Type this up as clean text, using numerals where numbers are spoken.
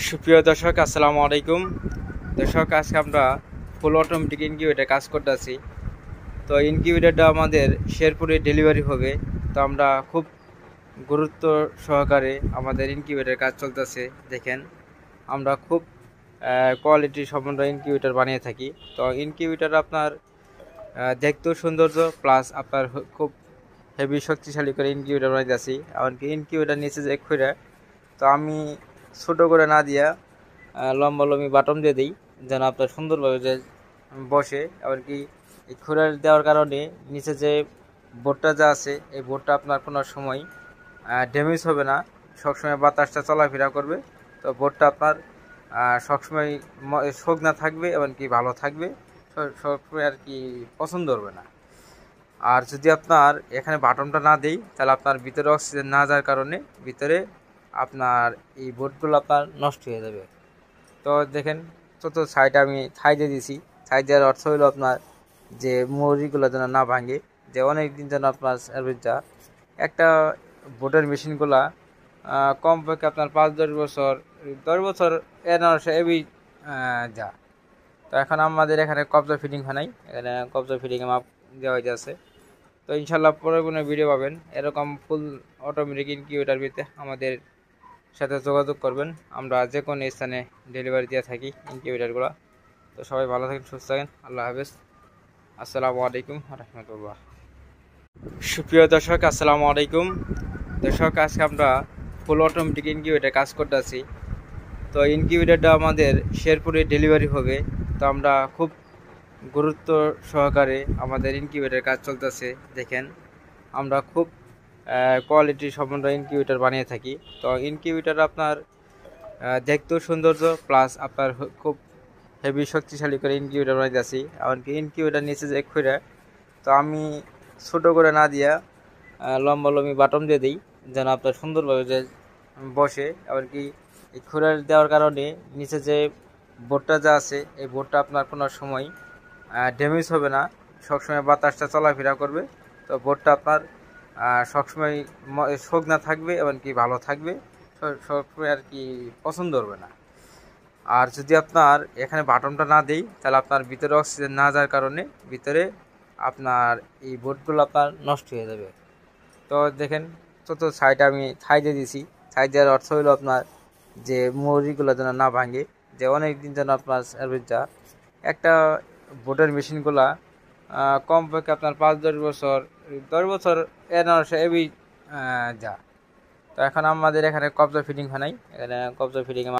সুপ্রিয় দর্শক, আসসালামু আলাইকুম। দর্শক, আজকে আমরা ফুল অটোমেটিক ইনকিউবেটার কাজ করতেছি। তো ইনকিউবেটারটা আমাদের শেরপুরে ডেলিভারি হবে। তো আমরা খুব গুরুত্ব সহকারে আমাদের ইনকিউবেটার কাজ চলতেছে। দেখেন, আমরা খুব কোয়ালিটি সম্পন্ন ইনকিউবেটার বানিয়ে থাকি। তো ইনকিউবেটার আপনার দেখতেও সৌন্দর্য, প্লাস আপনার খুব হেভি শক্তিশালী করে ইনকিউবেটার বানাইতেছি। এমনকি ইনকিউবেটার নিচে যে খুঁড়ে, তো আমি ছোটো করে না দিয়া লম্বা লম্বি বাটন দিয়ে দিই, যেন আপনার সুন্দরভাবে যে বসে। এমনকি এই খুঁড়ে দেওয়ার কারণে নিচে যে বোর্ডটা যা আছে, এই বোর্ডটা আপনার কোনো সময় ড্যামেজ হবে না, সবসময় বাতাসটা চলাফেরা করবে। তো বোর্ডটা আপনার সবসময় শুকনা থাকবে, এমনকি ভালো থাকবে, সবসময় আর কি পছন্দ হবে না। আর যদি আপনার এখানে বাটনটা না দেই, তাহলে আপনার ভিতরে অক্সিজেন না যাওয়ার কারণে ভিতরে আপনার এই বোর্ডগুলো আপনার নষ্ট হয়ে যাবে। তো দেখেন, চতুর্থ সাইডে আমি ছাই দিয়ে দিয়েছি। ছাই দেওয়ার অর্থ হলো আপনার যে মুড়িগুলো যেন না ভাঙে, যে অনেক দিন যেন আপনার সার্ভিসটা একটা বোর্ডের মেশিনগুলা কমপক্ষে আপনার 5-10 বছর, 10 বছর এবি যা। তো এখন আমাদের এখানে কবজা ফিটিং হয় নাই, এখানে কবজা ফিটিংয়ে মাপ দেওয়া হয়েছে। তো ইনশাল্লাহ পরে কোনো ভিডিও পাবেন এরকম ফুল অটোমেটিক ইনকিউবেটার পেতে আমাদের সাথে যোগাযোগ করবেন। আমরা যে কোনো স্থানে ডেলিভারি দিয়ে থাকি ইনকিউবেটারগুলো। তো সবাই ভালো থাকেন, সুস্থ থাকেন। আল্লাহ হাফেজ। আসসালামু আলাইকুম রহমতুল্লাহ। সুপ্রিয় দর্শক, আসসালামু আলাইকুম। দর্শক, আজকে আমরা ফুল অটোমেটিক ইনকিউবেটার কাজ করতেছি। তো ইনকিউবেটারটা আমাদের শেরপুরে ডেলিভারি হবে। তো আমরা খুব গুরুত্ব সহকারে আমাদের ইনকিউবেটার কাজ চলতেছে। দেখেন, আমরা খুব কোয়ালিটি সম্পন্ন ইনকিউবেটার বানিয়ে থাকি। তো ইনকিউবেটার আপনার দেখতেও সৌন্দর্য, প্লাস আপনার খুব হেভি শক্তিশালী করে ইনকিউবেটার বানাইতেছি। এমনকি ইনকিউবেটার নিচে যে খুঁড়ে, তো আমি ছোটো করে না দিয়া লম্বা লম্বি বাটন দিয়ে দিই, যেন আপনার সুন্দরভাবে যে বসে। এমনকি এই খুঁড়ে দেওয়ার কারণে নিচে যে বোর্ডটা যা আছে, এই বোর্ডটা আপনার কোনো সময় ড্যামেজ হবে না, সবসময় বাতাসটা চলাফেরা করবে। তো বোর্ডটা আপনার সবসময় শুকনা থাকবে, এমনকি ভালো থাকবে, সবসময় আর কি পছন্দ হবে না। আর যদি আপনার এখানে বাটনটা না দেই, তাহলে আপনার ভিতরে অক্সিজেন না যাওয়ার কারণে ভিতরে আপনার এই বোর্ডগুলো আপনার নষ্ট হয়ে যাবে। তো দেখেন, চতুর্থ সাইডে আমি ছাই দিয়ে দিয়েছি। ছাই দেওয়ার অর্থ হলো আপনার যে মুড়িগুলো যেন না ভাঙে, যে অনেক দিন যেন আপনার সার্ভিসটা একটা বোর্ডের মেশিনগুলা কমপক্ষে আপনার 5-10 বছর, 10 বছর এবি যা। তো এখন আমাদের এখানে কবজা ফিটিং হয় নাই, এখানে কবজা ফিটিংয়ে